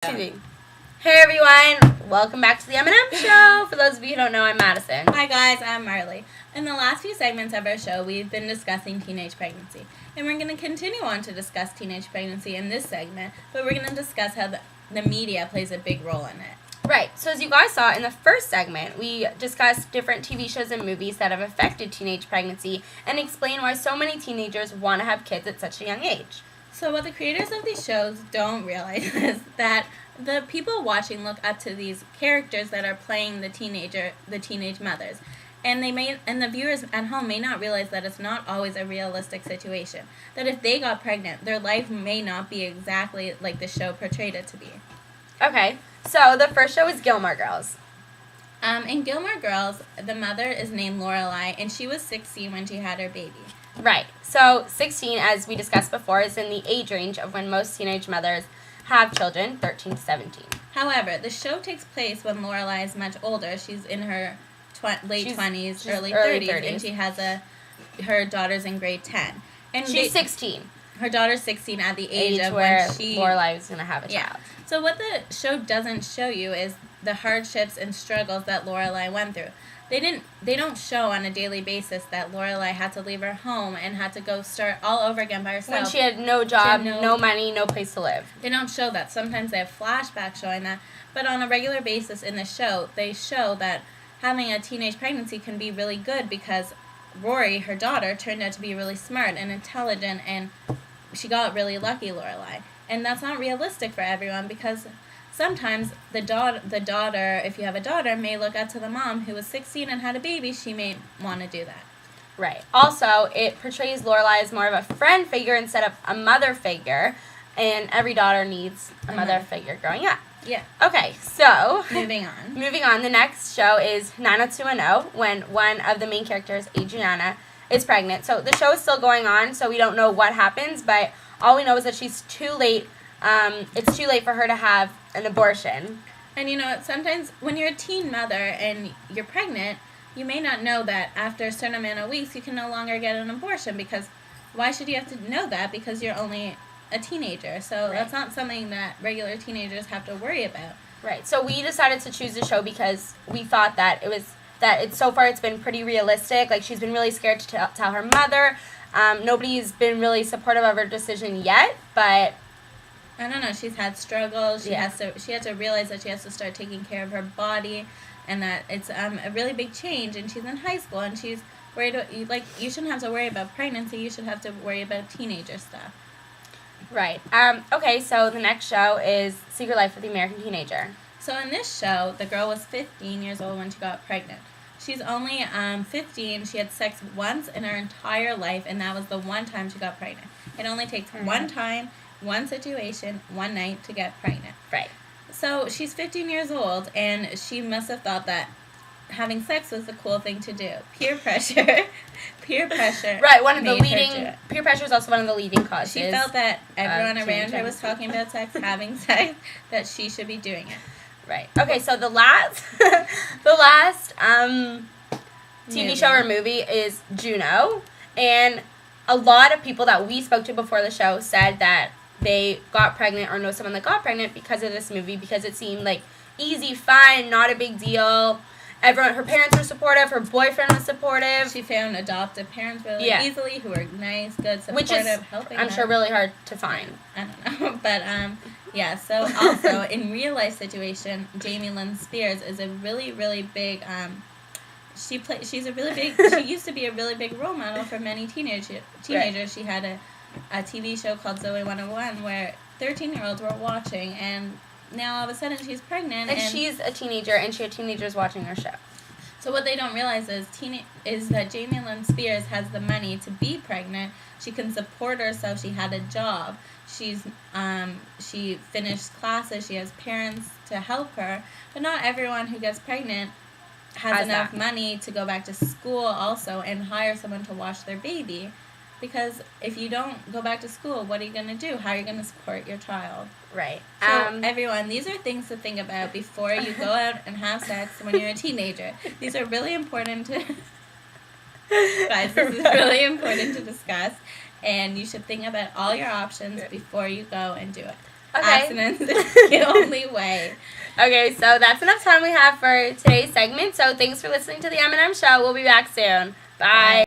Shooting. Hey everyone, welcome back to the M&M Show. For those of you who don't know, I'm Madison. Hi guys, I'm Marley. In the last few segments of our show, we've been discussing teenage pregnancy. And we're going to continue on to discuss teenage pregnancy in this segment, but we're going to discuss how the media plays a big role in it. Right, so as you guys saw in the first segment, we discussed different TV shows and movies that have affected teenage pregnancy and explain why so many teenagers want to have kids at such a young age. So what the creators of these shows don't realize is that the people watching look up to these characters that are playing the teenage mothers. And the viewers at home may not realize that it's not always a realistic situation. That if they got pregnant, their life may not be exactly like the show portrayed it to be. Okay, so the first show is Gilmore Girls. In Gilmore Girls, the mother is named Lorelai, and she was 16 when she had her baby. Right, so 16, as we discussed before, is in the age range of when most teenage mothers have children, 13 to 17. However, the show takes place when Lorelai is much older. She's in her late 20s, early 30s, and she has her daughter's in grade 10. And she's 16. Her daughter's 16 at the age of where when Lorelai was going to have a child. So what the show doesn't show you is the hardships and struggles that Lorelai went through. They don't show on a daily basis that Lorelai had to leave her home and had to go start all over again by herself. When she had no job, no money, no place to live. They don't show that. Sometimes they have flashbacks showing that. But on a regular basis in the show, they show that having a teenage pregnancy can be really good because Rory, her daughter, turned out to be really smart and intelligent, and she got really lucky, Lorelai. And that's not realistic for everyone because sometimes the daughter, if you have a daughter, may look up to the mom who was 16 and had a baby. She may want to do that. Right. Also, it portrays Lorelai as more of a friend figure instead of a mother figure, and every daughter needs a mother figure growing up. Yeah. Okay, so Moving on. The next show is 90210, when one of the main characters, Adriana, is pregnant. So the show is still going on, so we don't know what happens, but all we know is that she's too late. It's too late for her to have an abortion. And sometimes when you're a teen mother and you're pregnant, you may not know that after a certain amount of weeks you can no longer get an abortion, because why should you have to know that? Because you're only a teenager. So That's not something that regular teenagers have to worry about. Right. So we decided to choose the show because we thought that so far it's been pretty realistic. Like, she's been really scared to tell her mother. Nobody's been really supportive of her decision yet, but I don't know. She's had struggles. She had to realize that she has to start taking care of her body, and that it's a really big change. And she's in high school, and she's worried. You shouldn't have to worry about pregnancy. You should have to worry about teenager stuff. Right. Okay. So the next show is Secret Life of the American Teenager. So in this show, the girl was 15 years old when she got pregnant. She's only 15. She had sex once in her entire life, and that was the one time she got pregnant. It only takes one time, one situation, one night to get pregnant. Right. So she's 15 years old, and she must have thought that having sex was the cool thing to do. Peer pressure. Right. Peer pressure is also one of the leading causes. She felt that everyone around her was talking about sex, having sex, that she should be doing it. Right. Okay, so the last TV show or movie is Juno, and a lot of people that we spoke to before the show said that they got pregnant or know someone that got pregnant because of this movie, because it seemed like easy, fun, not a big deal. Her parents were supportive, her boyfriend was supportive. She found adoptive parents really easily who were nice, good, supportive, which is, helping I'm her. sure, really hard to find. I don't know, but yeah, so also in real life situation, Jamie Lynn Spears is a really, really big she used to be a really big role model for many teenagers. Right. She had a TV show called Zoe 101 where 13-year-olds were watching, and now all of a sudden she's pregnant. And she's a teenager, and she had teenagers watching her show. So what they don't realize is that Jamie Lynn Spears has the money to be pregnant. She can support herself. She had a job. She finished classes. She has parents to help her. But not everyone who gets pregnant has enough money to go back to school also and hire someone to watch their baby. Because if you don't go back to school, what are you going to do? How are you going to support your child? Right. So, everyone, these are things to think about before you go out and have sex when you're a teenager. These are really important to... Guys, this is really important to discuss. And you should think about all your options before you go and do it. Accidents is the only way. Okay, so that's enough time we have for today's segment. So thanks for listening to the M&M Show. We'll be back soon. Bye.